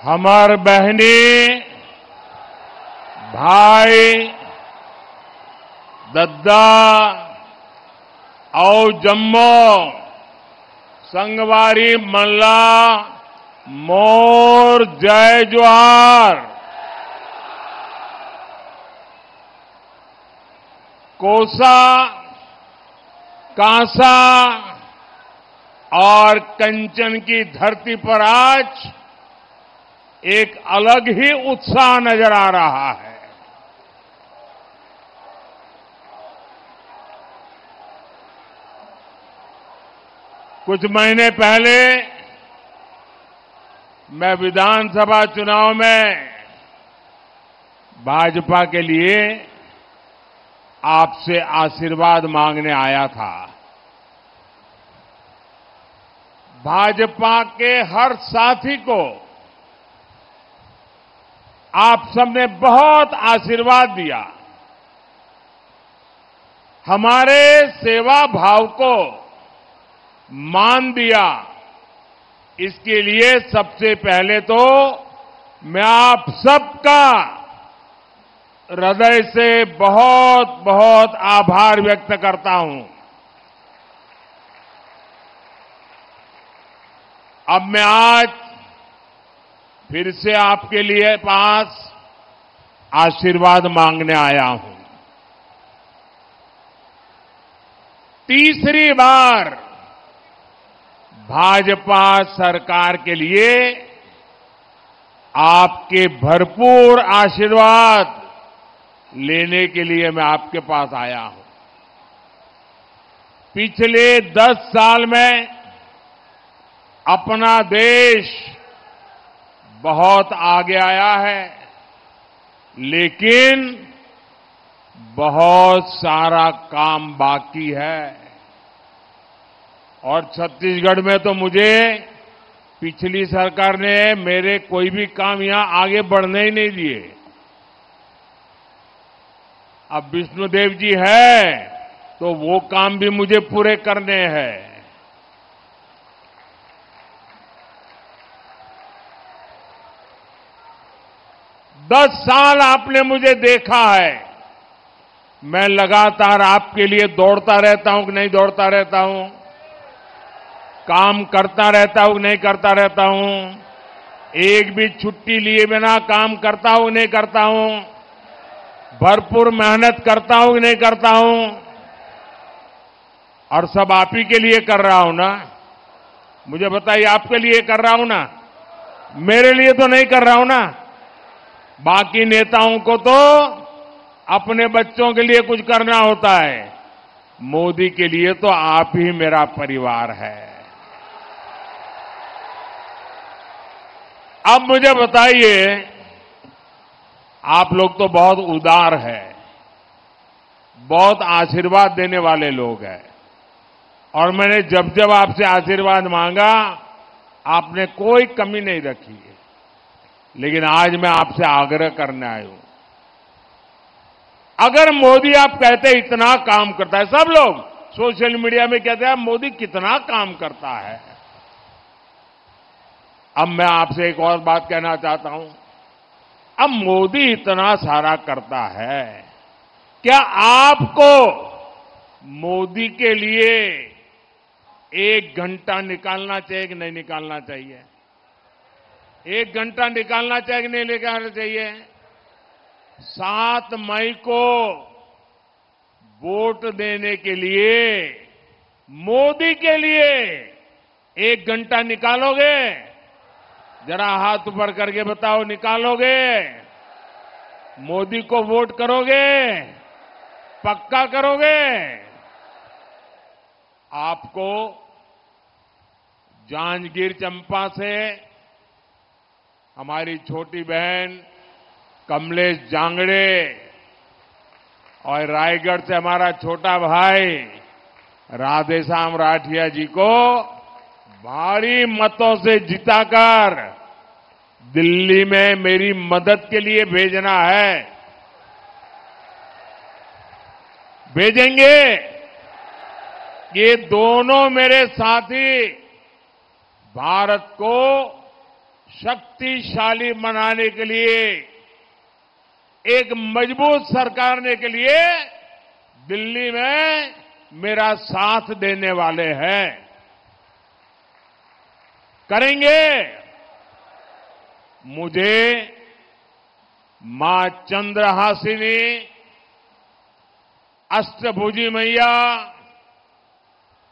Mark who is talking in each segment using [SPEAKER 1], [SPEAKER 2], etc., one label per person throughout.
[SPEAKER 1] हमार बहनी भाई दद्दा और जम्मो संगवारी मल्ला मोर जय जोहार। कोसा कांसा और कंचन की धरती पर आज एक अलग ही उत्साह नजर आ रहा है। कुछ महीने पहले मैं विधानसभा चुनाव में भाजपा के लिए आपसे आशीर्वाद मांगने आया था। भाजपा के हर साथी को आप सबने बहुत आशीर्वाद दिया। हमारे सेवा भाव को मान दिया। इसके लिए सबसे पहले तो मैं आप सबका हृदय से बहुत बहुत आभार व्यक्त करता हूं। अब मैं आज फिर से आपके लिए पास आशीर्वाद मांगने आया हूं। तीसरी बार भाजपा सरकार के लिए आपके भरपूर आशीर्वाद लेने के लिए मैं आपके पास आया हूं। पिछले 10 साल में अपना देश बहुत आगे आया है, लेकिन बहुत सारा काम बाकी है। और छत्तीसगढ़ में तो मुझे पिछली सरकार ने मेरे कोई भी काम यहां आगे बढ़ने ही नहीं दिए। अब विष्णुदेव जी है तो वो काम भी मुझे पूरे करने हैं। 10 साल आपने मुझे देखा है, मैं लगातार आपके लिए दौड़ता रहता हूं कि नहीं दौड़ता रहता हूं, काम करता रहता हूं कि नहीं करता रहता हूं, एक भी छुट्टी लिए बिना काम करता हूं कि नहीं करता हूं, भरपूर मेहनत करता हूं कि नहीं करता हूं, और सब आप ही के लिए कर रहा हूं ना। मुझे बताइए, आपके लिए कर रहा हूं ना, मेरे लिए तो नहीं कर रहा हूं ना। बाकी नेताओं को तो अपने बच्चों के लिए कुछ करना होता है, मोदी के लिए तो आप ही मेरा परिवार है। अब मुझे बताइए, आप लोग तो बहुत उदार हैं, बहुत आशीर्वाद देने वाले लोग हैं, और मैंने जब जब आपसे आशीर्वाद मांगा आपने कोई कमी नहीं रखी है। लेकिन आज मैं आपसे आग्रह करने आया हूं, अगर मोदी आप कहते इतना काम करता है, सब लोग सोशल मीडिया में कहते हैं मोदी कितना काम करता है, अब मैं आपसे एक और बात कहना चाहता हूं। अब मोदी इतना सारा करता है, क्या आपको मोदी के लिए 1 घंटा निकालना चाहिए कि नहीं निकालना चाहिए? 1 घंटा निकालना चाहिए कि नहीं निकालना चाहिए? 7 मई को वोट देने के लिए मोदी के लिए 1 घंटा निकालोगे? जरा हाथ ऊपर करके बताओ, निकालोगे? मोदी को वोट करोगे? पक्का करोगे? आपको जांजगीर चंपा से हमारी छोटी बहन कमलेश जांगड़े और रायगढ़ से हमारा छोटा भाई राधेश्याम राठिया जी को भारी मतों से जिताकर दिल्ली में मेरी मदद के लिए भेजना है। भेजेंगे। ये दोनों मेरे साथी भारत को शक्तिशाली बनाने के लिए, एक मजबूत सरकार करने के लिए दिल्ली में मेरा साथ देने वाले हैं। करेंगे। मुझे मां चंद्रहासिनी, अष्टभुजी मैया,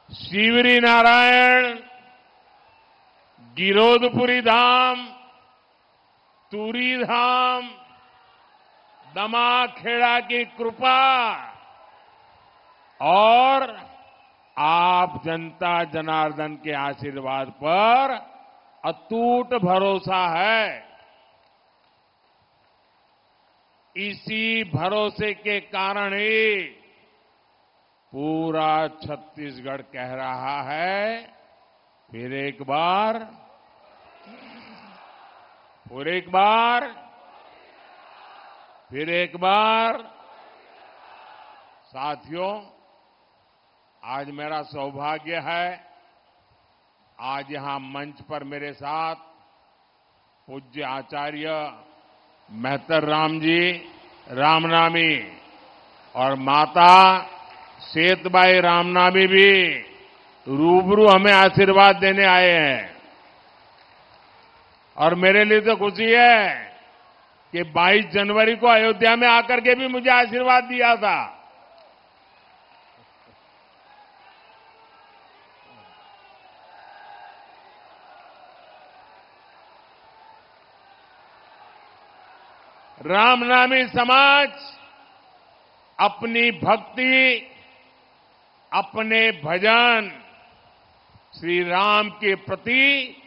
[SPEAKER 1] शिवरी नारायण, गिरोधपुरी धाम, तुरी धाम, दमाखेड़ा की कृपा और आप जनता जनार्दन के आशीर्वाद पर अटूट भरोसा है। इसी भरोसे के कारण ही पूरा छत्तीसगढ़ कह रहा है, फिर एक बार, फिर एक बार, फिर एक बार। साथियों, आज मेरा सौभाग्य है, आज यहां मंच पर मेरे साथ पूज्य आचार्य मेहतर राम जी रामनामी और माता सेतबाई रामनामी भी रूबरू हमें आशीर्वाद देने आए हैं। और मेरे लिए तो खुशी है कि 22 जनवरी को अयोध्या में आकर के भी मुझे आशीर्वाद दिया था। रामनामी समाज अपनी भक्ति, अपने भजन, श्री राम के प्रति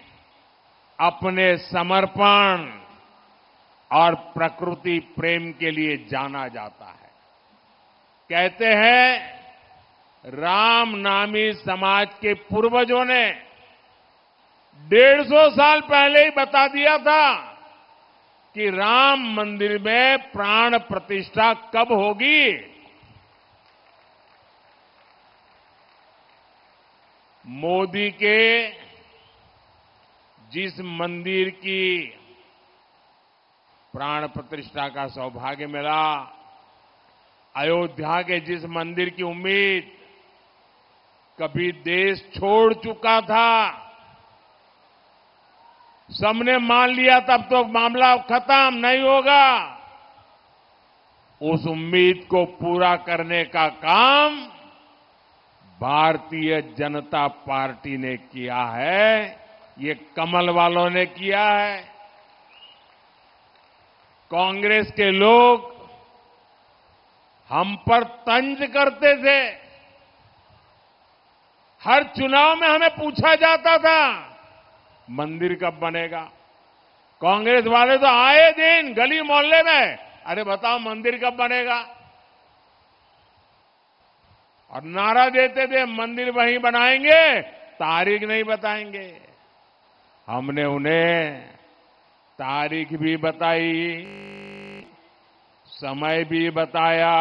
[SPEAKER 1] अपने समर्पण और प्रकृति प्रेम के लिए जाना जाता है। कहते हैं रामनामी समाज के पूर्वजों ने 150 साल पहले ही बता दिया था कि राम मंदिर में प्राण प्रतिष्ठा कब होगी। मोदी के जिस मंदिर की प्राण प्रतिष्ठा का सौभाग्य मिला, अयोध्या के जिस मंदिर की उम्मीद कभी देश छोड़ चुका था, सबने मान लिया तब तो मामला खत्म नहीं होगा, उस उम्मीद को पूरा करने का काम भारतीय जनता पार्टी ने किया है। ये कमल वालों ने किया है। कांग्रेस के लोग हम पर तंज करते थे। हर चुनाव में हमें पूछा जाता था मंदिर कब बनेगा। कांग्रेस वाले तो आए दिन गली मोहल्ले में, अरे बताओ मंदिर कब बनेगा, और नारा देते थे मंदिर वहीं बनाएंगे, तारीख नहीं बताएंगे। हमने उन्हें तारीख भी बताई, समय भी बताया,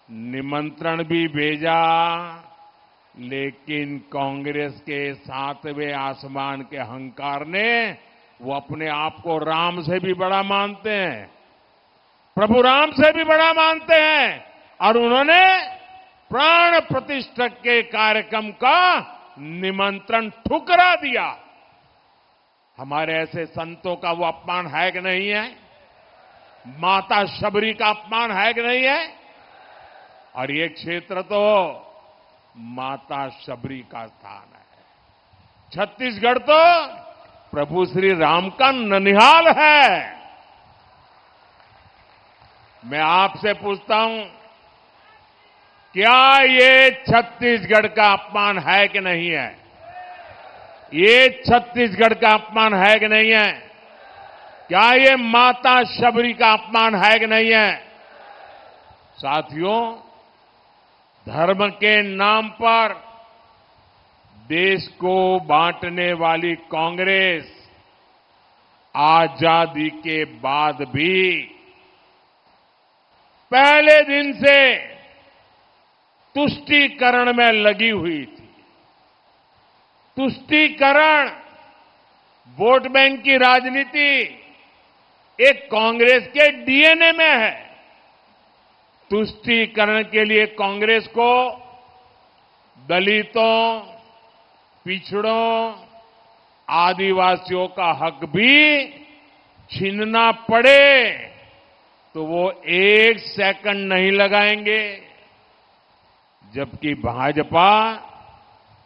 [SPEAKER 1] निमंत्रण भी भेजा, लेकिन कांग्रेस के 7वें आसमान के अहंकार ने, वो अपने आप को राम से भी बड़ा मानते हैं, प्रभु राम से भी बड़ा मानते हैं, और उन्होंने प्राण प्रतिष्ठा के कार्यक्रम का निमंत्रण ठुकरा दिया। हमारे ऐसे संतों का वो अपमान है कि नहीं है? माता शबरी का अपमान है कि नहीं है? और ये क्षेत्र तो माता शबरी का स्थान है। छत्तीसगढ़ तो प्रभु श्री राम का ननिहाल है। मैं आपसे पूछता हूं, क्या ये छत्तीसगढ़ का अपमान है कि नहीं है? ये छत्तीसगढ़ का अपमान है कि नहीं है? क्या ये माता शबरी का अपमान है कि नहीं है? साथियों, धर्म के नाम पर देश को बांटने वाली कांग्रेस आजादी के बाद भी पहले दिन से तुष्टीकरण में लगी हुई थी। तुष्टीकरण, वोट बैंक की राजनीति एक कांग्रेस के डीएनए में है। तुष्टीकरण के लिए कांग्रेस को दलितों, पिछड़ों, आदिवासियों का हक भी छीनना पड़े तो वो एक सेकंड नहीं लगाएंगे, जबकि भाजपा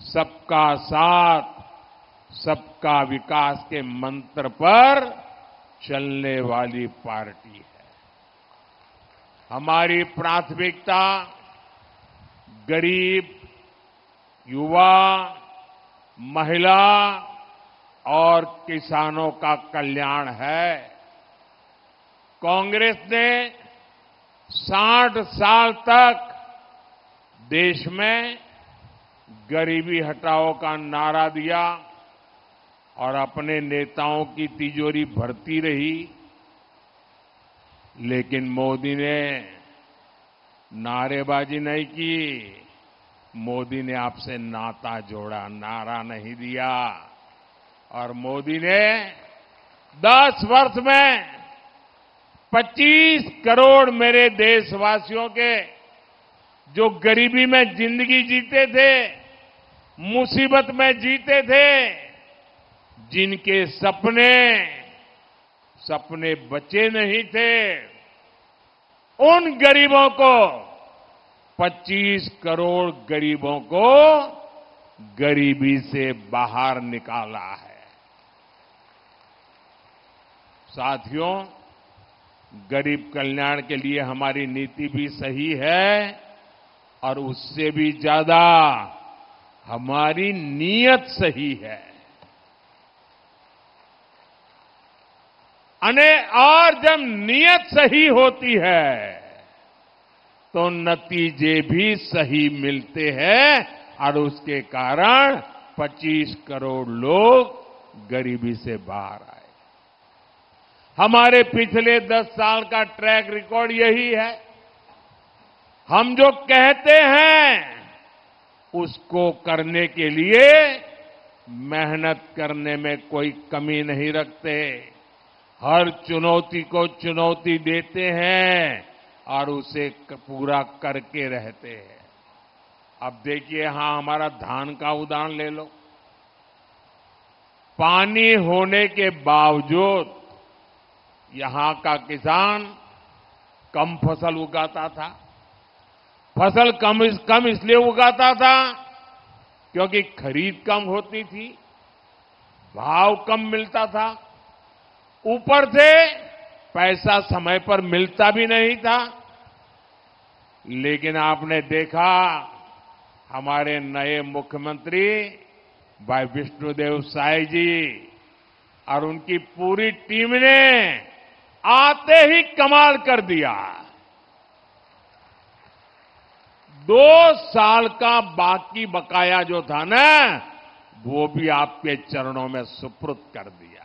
[SPEAKER 1] सबका साथ, सबका विकास के मंत्र पर चलने वाली पार्टी है। हमारी प्राथमिकता गरीब, युवा, महिला और किसानों का कल्याण है। कांग्रेस ने 60 साल तक देश में गरीबी हटाओ का नारा दिया और अपने नेताओं की तिजोरी भरती रही, लेकिन मोदी ने नारेबाजी नहीं की। मोदी ने आपसे नाता जोड़ा, नारा नहीं दिया। और मोदी ने 10 वर्ष में 25 करोड़ मेरे देशवासियों के जो गरीबी में जिंदगी जीते थे, मुसीबत में जीते थे, जिनके सपने बचे नहीं थे, उन गरीबों को 25 करोड़ गरीबों को गरीबी से बाहर निकाला है। साथियों, गरीब कल्याण के लिए हमारी नीति भी सही है और उससे भी ज्यादा हमारी नीयत सही है। और जब नीयत सही होती है तो नतीजे भी सही मिलते हैं और उसके कारण 25 करोड़ लोग गरीबी से बाहर आए। हमारे पिछले 10 साल का ट्रैक रिकॉर्ड यही है। हम जो कहते हैं उसको करने के लिए मेहनत करने में कोई कमी नहीं रखते। हर चुनौती को चुनौती देते हैं और उसे पूरा करके रहते हैं। अब देखिए, यहां हमारा धान का उदाहरण ले लो। पानी होने के बावजूद यहां का किसान कम फसल उगाता था। फसल कम इसलिए उगाता था क्योंकि खरीद कम होती थी, भाव कम मिलता था, ऊपर से पैसा समय पर मिलता भी नहीं था। लेकिन आपने देखा, हमारे नए मुख्यमंत्री भाई विष्णुदेव साय जी और उनकी पूरी टीम ने आते ही कमाल कर दिया। 2 साल का बाकी बकाया जो था ना, वो भी आपके चरणों में सुपुर्द कर दिया।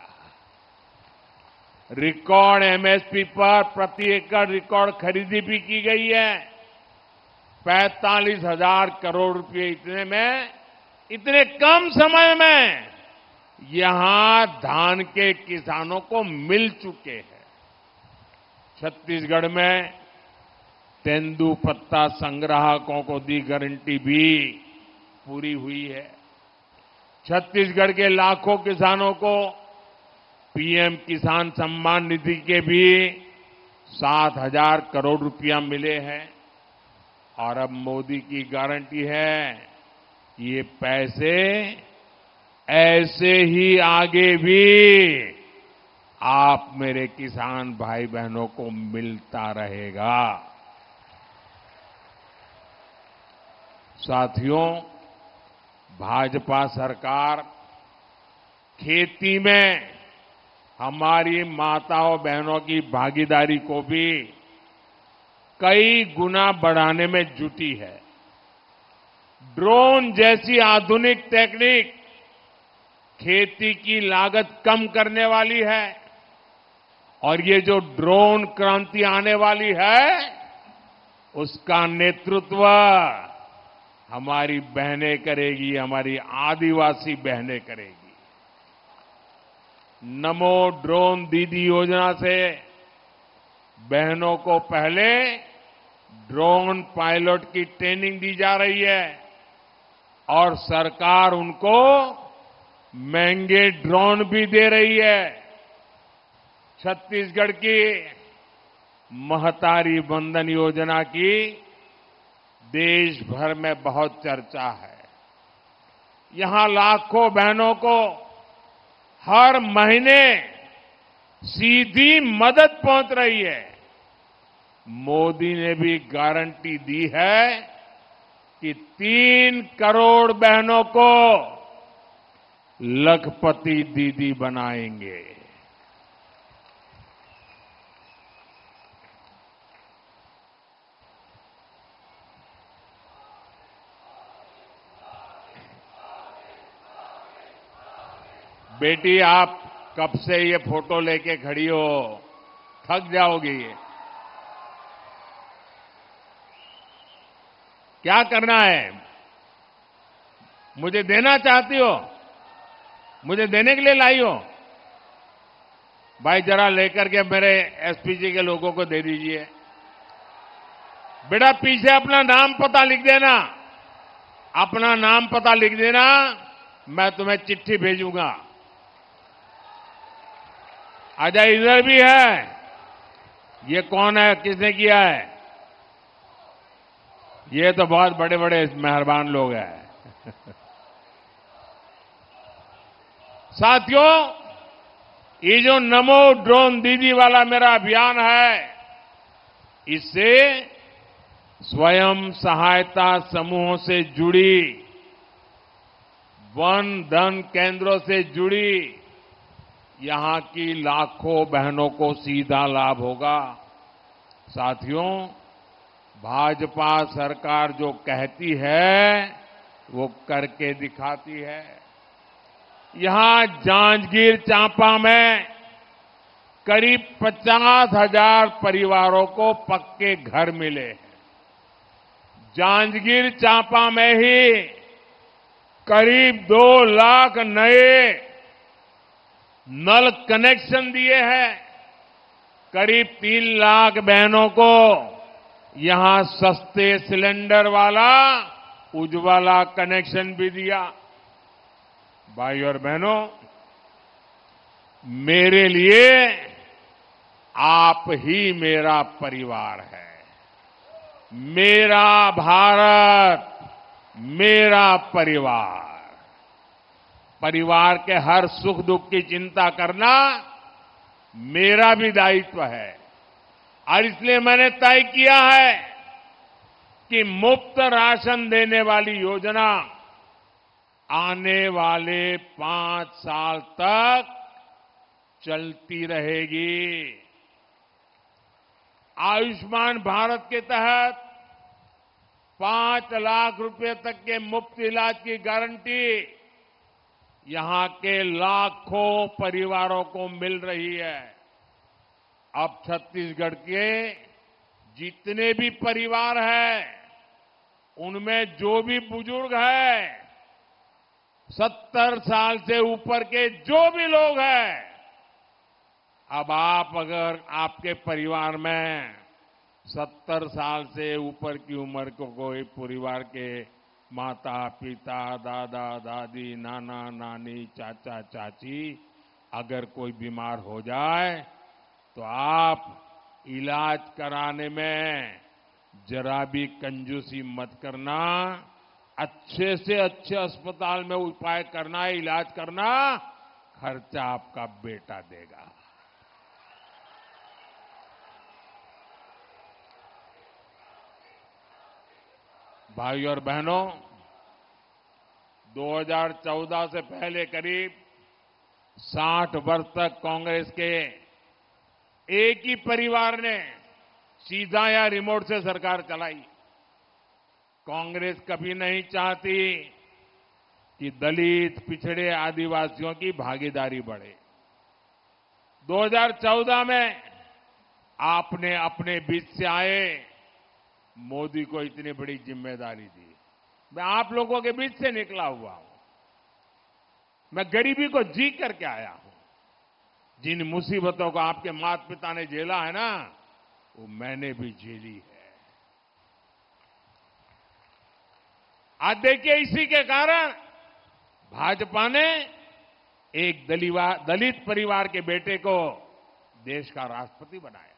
[SPEAKER 1] रिकॉर्ड एमएसपी पर प्रति एकड़ रिकॉर्ड खरीदी भी की गई है। 45,000 करोड़ रुपए इतने कम समय में यहां धान के किसानों को मिल चुके हैं। छत्तीसगढ़ में तेंदुपत्ता संग्राहकों को दी गारंटी भी पूरी हुई है। छत्तीसगढ़ के लाखों किसानों को पीएम किसान सम्मान निधि के भी 7,000 करोड़ रुपया मिले हैं। और अब मोदी की गारंटी है कि ये पैसे ऐसे ही आगे भी आप मेरे किसान भाई बहनों को मिलता रहेगा। साथियों, भाजपा सरकार खेती में हमारी माताओं बहनों की भागीदारी को भी कई गुना बढ़ाने में जुटी है। ड्रोन जैसी आधुनिक टेक्निक खेती की लागत कम करने वाली है और ये जो ड्रोन क्रांति आने वाली है, उसका नेतृत्व हमारी बहनें करेगी, हमारी आदिवासी बहनें करेगी। नमो ड्रोन दीदी योजना से बहनों को पहले ड्रोन पायलट की ट्रेनिंग दी जा रही है और सरकार उनको महंगे ड्रोन भी दे रही है। छत्तीसगढ़ की महतारी वंदन योजना की देश भर में बहुत चर्चा है। यहां लाखों बहनों को हर महीने सीधी मदद पहुंच रही है। मोदी ने भी गारंटी दी है कि 3 करोड़ बहनों को लखपति दीदी बनाएंगे। बेटी, आप कब से ये फोटो लेके खड़ी हो, थक जाओगी। क्या करना है? मुझे देना चाहती हो? मुझे देने के लिए लाई हो? भाई जरा लेकर के मेरे एसपीजी के लोगों को दे दीजिए। बेटा पीछे अपना नाम पता लिख देना, अपना नाम पता लिख देना, मैं तुम्हें चिट्ठी भेजूंगा। आजा, इधर भी है। ये कौन है, किसने किया है? ये तो बहुत बड़े बड़े मेहरबान लोग हैं। साथियों, ये जो नमो ड्रोन दीदी वाला मेरा अभियान है, इससे स्वयं सहायता समूहों से जुड़ी, वन धन केंद्रों से जुड़ी यहां की लाखों बहनों को सीधा लाभ होगा। साथियों, भाजपा सरकार जो कहती है वो करके दिखाती है। यहां जांजगीर चांपा में करीब 50,000 परिवारों को पक्के घर मिले हैं। जांजगीर चांपा में ही करीब 2 लाख नए नल कनेक्शन दिए हैं। करीब 3 लाख बहनों को यहां सस्ते सिलेंडर वाला उज्ज्वला कनेक्शन भी दिया। भाई और बहनों, मेरे लिए आप ही मेरा परिवार है। मेरा भारत, मेरा परिवार। परिवार के हर सुख दुख की चिंता करना मेरा भी दायित्व है और इसलिए मैंने तय किया है कि मुफ्त राशन देने वाली योजना आने वाले 5 साल तक चलती रहेगी। आयुष्मान भारत के तहत 5 लाख रुपए तक के मुफ्त इलाज की गारंटी यहां के लाखों परिवारों को मिल रही है। अब छत्तीसगढ़ के जितने भी परिवार हैं, उनमें जो भी बुजुर्ग है, 70 साल से ऊपर के जो भी लोग हैं, अब आप अगर आपके परिवार में 70 साल से ऊपर की उम्र को कोई परिवार के माता पिता, दादा दादी, नाना नानी, चाचा चाची अगर कोई बीमार हो जाए तो आप इलाज कराने में जरा भी कंजूसी मत करना। अच्छे से अच्छे अस्पताल में उपाय करना, इलाज करना, खर्चा आपका बेटा देगा। भाई और बहनों, 2014 से पहले करीब 60 वर्ष तक कांग्रेस के एक ही परिवार ने सीधा या रिमोट से सरकार चलाई। कांग्रेस कभी नहीं चाहती कि दलित, पिछड़े, आदिवासियों की भागीदारी बढ़े। 2014 में आपने अपने बीच से आए मोदी को इतनी बड़ी जिम्मेदारी दी। मैं आप लोगों के बीच से निकला हुआ हूं। मैं गरीबी को जी करके आया हूं। जिन मुसीबतों को आपके माता पिता ने झेला है ना, वो मैंने भी झेली है। आज देखिए, इसी के कारण भाजपा ने एक दलित परिवार के बेटे को देश का राष्ट्रपति बनाया,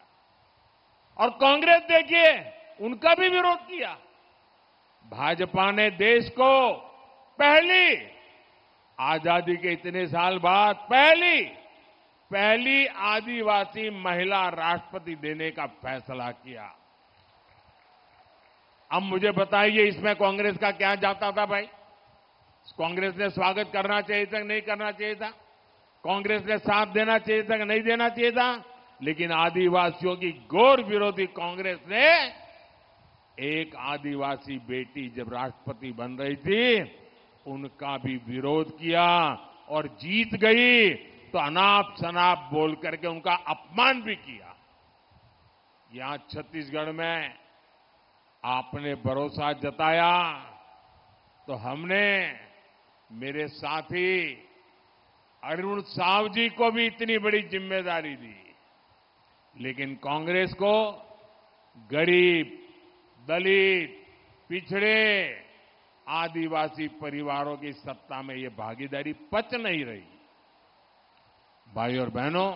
[SPEAKER 1] और कांग्रेस देखिए उनका भी विरोध किया। भाजपा ने देश को पहली, आजादी के इतने साल बाद पहली आदिवासी महिला राष्ट्रपति देने का फैसला किया। अब मुझे बताइए, इसमें कांग्रेस का क्या जाता था भाई? कांग्रेस ने स्वागत करना चाहिए था कि नहीं करना चाहिए था? कांग्रेस ने साथ देना चाहिए था कि नहीं देना चाहिए था? लेकिन आदिवासियों की घोर विरोधी कांग्रेस ने एक आदिवासी बेटी जब राष्ट्रपति बन रही थी, उनका भी विरोध किया और जीत गई तो अनाप शनाप बोल करके उनका अपमान भी किया। यहां छत्तीसगढ़ में आपने भरोसा जताया तो हमने मेरे साथी अरुण साव जी को भी इतनी बड़ी जिम्मेदारी दी। लेकिन कांग्रेस को गरीब, दलित, पिछड़े, आदिवासी परिवारों की सत्ता में ये भागीदारी पच नहीं रही। भाई और बहनों,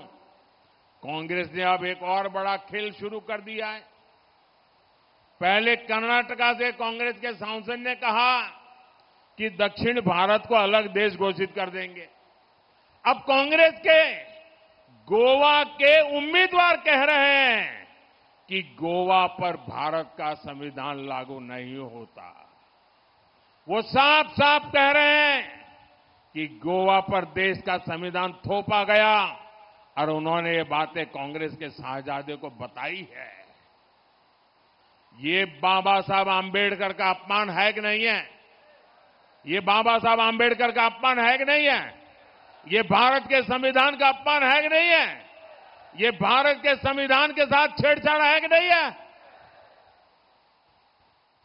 [SPEAKER 1] कांग्रेस ने अब एक और बड़ा खेल शुरू कर दिया है। पहले कर्नाटका से कांग्रेस के सांसद ने कहा कि दक्षिण भारत को अलग देश घोषित कर देंगे। अब कांग्रेस के गोवा के उम्मीदवार कह रहे हैं कि गोवा पर भारत का संविधान लागू नहीं होता। वो साफ साफ कह रहे हैं कि गोवा पर देश का संविधान थोपा गया, और उन्होंने ये बातें कांग्रेस के साहबजादे को बताई है। ये बाबा साहब आंबेडकर का अपमान है कि नहीं है? ये बाबा साहब आंबेडकर का अपमान है कि नहीं है? ये भारत के संविधान का अपमान है कि नहीं है? ये भारत के संविधान के साथ छेड़छाड़ है कि नहीं है?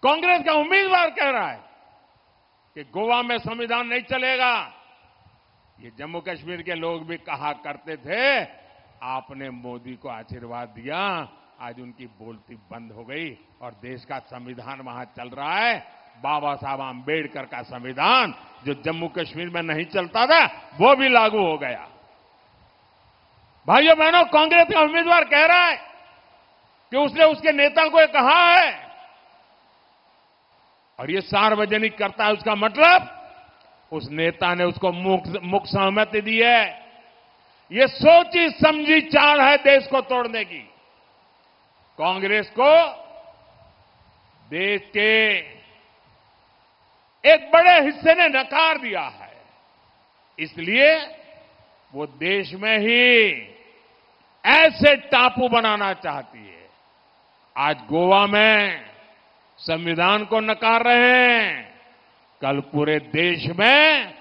[SPEAKER 1] कांग्रेस का उम्मीदवार कह रहा है कि गोवा में संविधान नहीं चलेगा। ये जम्मू कश्मीर के लोग भी कहा करते थे, आपने मोदी को आशीर्वाद दिया, आज उनकी बोलती बंद हो गई और देश का संविधान वहां चल रहा है। बाबा साहब आंबेडकर का संविधान जो जम्मू कश्मीर में नहीं चलता था, वो भी लागू हो गया। भाइयों बहनों, कांग्रेस का उम्मीदवार कह रहा है कि उसने उसके नेता को कहा है, और ये सार्वजनिक करता है। उसका मतलब उस नेता ने उसको मुख सहमति दी है। ये सोची समझी चाल है देश को तोड़ने की। कांग्रेस को देश के एक बड़े हिस्से ने नकार दिया है, इसलिए वो देश में ही ऐसे टापू बनाना चाहती है। आज गोवा में संविधान को नकार रहे हैं, कल पूरे देश में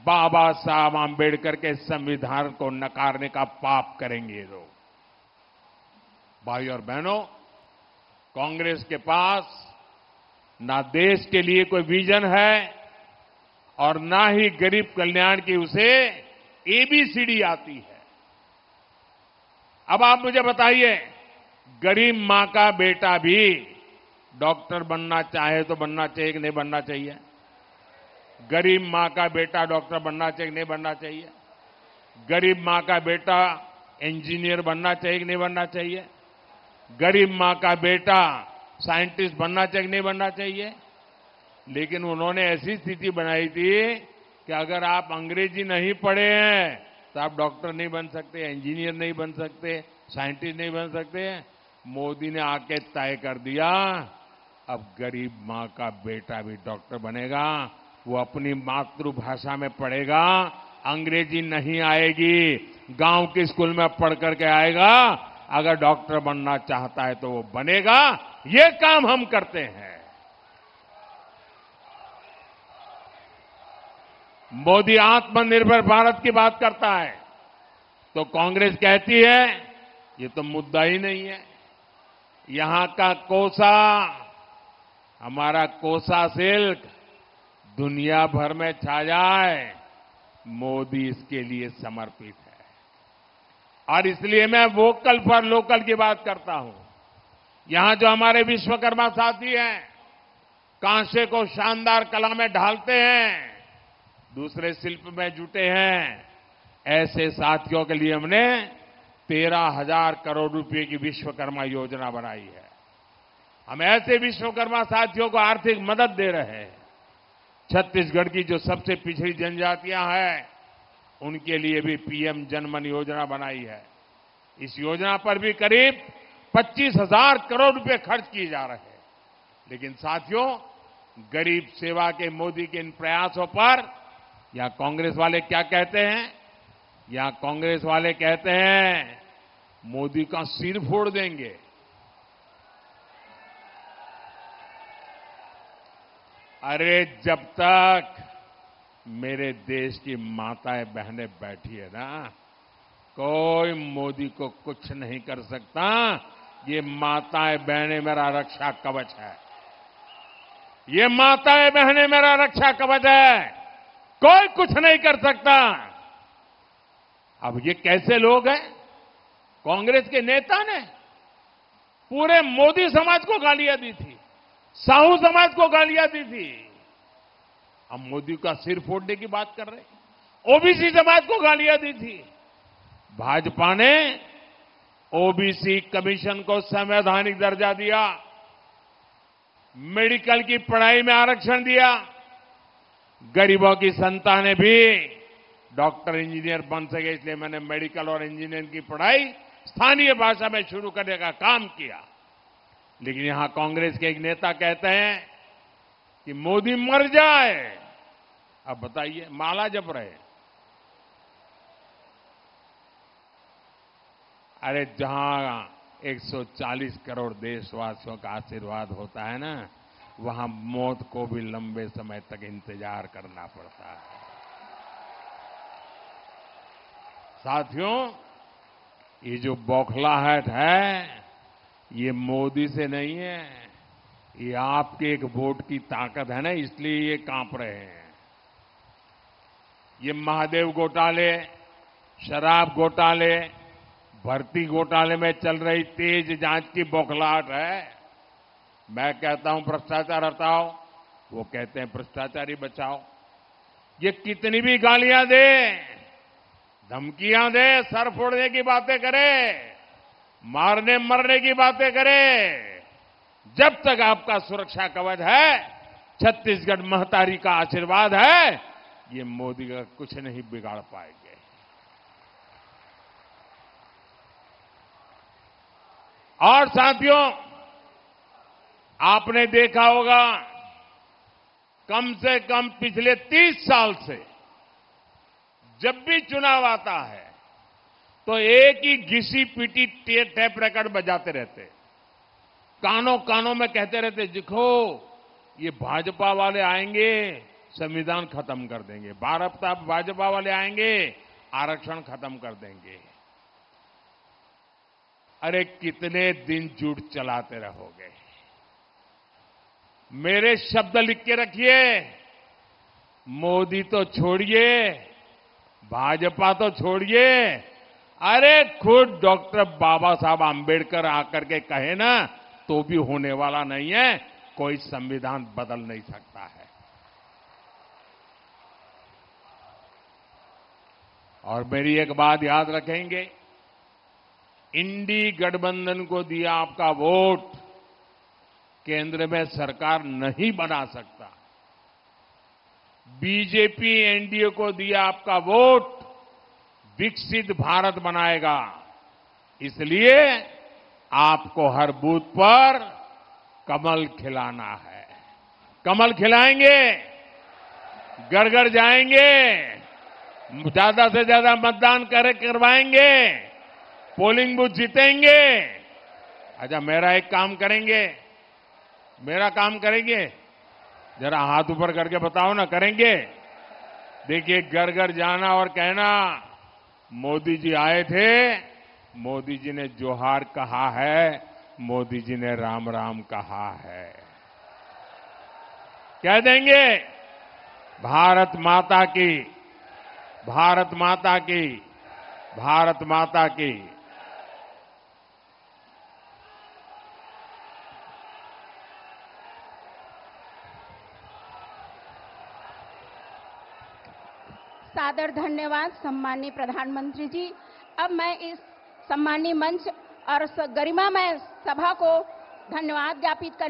[SPEAKER 1] बाबा साहब आंबेडकर के संविधान को नकारने का पाप करेंगे लोग। भाई और बहनों, कांग्रेस के पास ना देश के लिए कोई विजन है और ना ही गरीब कल्याण की उसे एबीसीडी आती है। अब आप मुझे बताइए, गरीब मां का बेटा भी डॉक्टर बनना चाहे तो बनना चाहिए कि नहीं बनना चाहिए? गरीब मां का बेटा डॉक्टर बनना चाहिए कि नहीं बनना चाहिए? गरीब मां का बेटा इंजीनियर बनना चाहिए कि नहीं बनना चाहिए? गरीब मां का बेटा साइंटिस्ट बनना चाहिए कि नहीं बनना चाहिए? लेकिन उन्होंने ऐसी स्थिति बनाई थी कि अगर आप अंग्रेजी नहीं पढ़े हैं तो आप डॉक्टर नहीं बन सकते, इंजीनियर नहीं बन सकते, साइंटिस्ट नहीं बन सकते। मोदी ने आके तय कर दिया, अब गरीब मां का बेटा भी डॉक्टर बनेगा। वो अपनी मातृभाषा में पढ़ेगा, अंग्रेजी नहीं आएगी, गांव के स्कूल में पढ़ करके आएगा। अगर डॉक्टर बनना चाहता है तो वो बनेगा। ये काम हम करते हैं। मोदी आत्मनिर्भर भारत की बात करता है तो कांग्रेस कहती है ये तो मुद्दा ही नहीं है। यहां का कोसा, हमारा कोसा सिल्क दुनिया भर में छा जाए, मोदी इसके लिए समर्पित है। और इसलिए मैं वोकल फॉर लोकल की बात करता हूं। यहां जो हमारे विश्वकर्मा साथी हैं, कांसे को शानदार कला में ढालते हैं, दूसरे शिल्प में जुटे हैं, ऐसे साथियों के लिए हमने 13,000 करोड़ रुपए की विश्वकर्मा योजना बनाई है। हम ऐसे विश्वकर्मा साथियों को आर्थिक मदद दे रहे हैं। छत्तीसगढ़ की जो सबसे पिछड़ी जनजातियां हैं, उनके लिए भी पीएम जनमन योजना बनाई है। इस योजना पर भी करीब 25,000 करोड़ रुपए खर्च किए जा रहे हैं। लेकिन साथियों, गरीब सेवा के मोदी के इन प्रयासों पर यहां कांग्रेस वाले क्या कहते हैं? यहां कांग्रेस वाले कहते हैं मोदी का सिर फोड़ देंगे। अरे जब तक मेरे देश की माताएं बहनें बैठी है ना, कोई मोदी को कुछ नहीं कर सकता। ये माताएं बहनें मेरा रक्षा कवच है। ये माताएं बहनें मेरा रक्षा कवच है। कोई कुछ नहीं कर सकता। अब ये कैसे लोग हैं? कांग्रेस के नेता ने पूरे मोदी समाज को गालियां दी थी, साहू समाज को गालियां दी थी। हम मोदी का सिर फोड़ने की बात कर रहे हैं। ओबीसी समाज को गालियां दी थी। भाजपा ने ओबीसी कमीशन को संवैधानिक दर्जा दिया, मेडिकल की पढ़ाई में आरक्षण दिया, गरीबों की संतानें भी डॉक्टर इंजीनियर बन सके, इसलिए मैंने मेडिकल और इंजीनियरिंग की पढ़ाई स्थानीय भाषा में शुरू करने का काम किया। लेकिन यहां कांग्रेस के एक नेता कहते हैं कि मोदी मर जाए। अब बताइए, माला जप रहे। अरे जहां 140 करोड़ देशवासियों का आशीर्वाद होता है ना, वहां मौत को भी लंबे समय तक इंतजार करना पड़ता है। साथियों, ये जो बौखलाहट है, ये मोदी से नहीं है, ये आपके एक वोट की ताकत है ना, इसलिए ये कांप रहे हैं। ये महादेव घोटाले, शराब घोटाले, भर्ती घोटाले में चल रही तेज जांच की बौखलाहट है। मैं कहता हूं भ्रष्टाचार हटाओ, वो कहते हैं भ्रष्टाचारी बचाओ। ये कितनी भी गालियां दे, धमकियां दे, सर फोड़ने की बातें करे, मारने मरने की बातें करे, जब तक आपका सुरक्षा कवच है, छत्तीसगढ़ महतारी का आशीर्वाद है, ये मोदी का कुछ नहीं बिगाड़ पाएंगे। और साथियों, आपने देखा होगा, कम से कम पिछले 30 साल से जब भी चुनाव आता है तो एक ही घिसी पीटी टेप रिकॉर्ड बजाते रहते, कानों कानों में कहते रहते, देखो ये भाजपा वाले आएंगे संविधान खत्म कर देंगे, भाजपा वाले आएंगे आरक्षण खत्म कर देंगे। अरे कितने दिन झूठ चलाते रहोगे? मेरे शब्द लिख के रखिए, मोदी तो छोड़िए, भाजपा तो छोड़िए, अरे खुद डॉक्टर बाबा साहब आंबेडकर आकर के कहे ना, तो भी होने वाला नहीं है। कोई संविधान बदल नहीं सकता है। और मेरी एक बात याद रखेंगे, इंडी गठबंधन को दिया आपका वोट केंद्र में सरकार नहीं बना सकता। बीजेपी एनडीए को दिया आपका वोट विकसित भारत बनाएगा। इसलिए आपको हर बूथ पर कमल खिलाना है। कमल खिलाएंगे, घर घर जाएंगे, ज्यादा से ज्यादा मतदान करवाएंगे, पोलिंग बूथ जीतेंगे। अच्छा, मेरा एक काम करेंगे, मेरा काम करेंगे, जरा हाथ ऊपर करके बताओ ना, करेंगे? देखिए, घर घर जाना और कहना, मोदी जी आए थे, मोदी जी ने जोहार कहा है, मोदी जी ने राम राम कहा है। कह देंगे, भारत माता की, भारत माता की, भारत माता की।
[SPEAKER 2] सादर धन्यवाद सम्माननीय प्रधानमंत्री जी। अब मैं इस सम्माननीय मंच और गरिमामय सभा को धन्यवाद ज्ञापित करने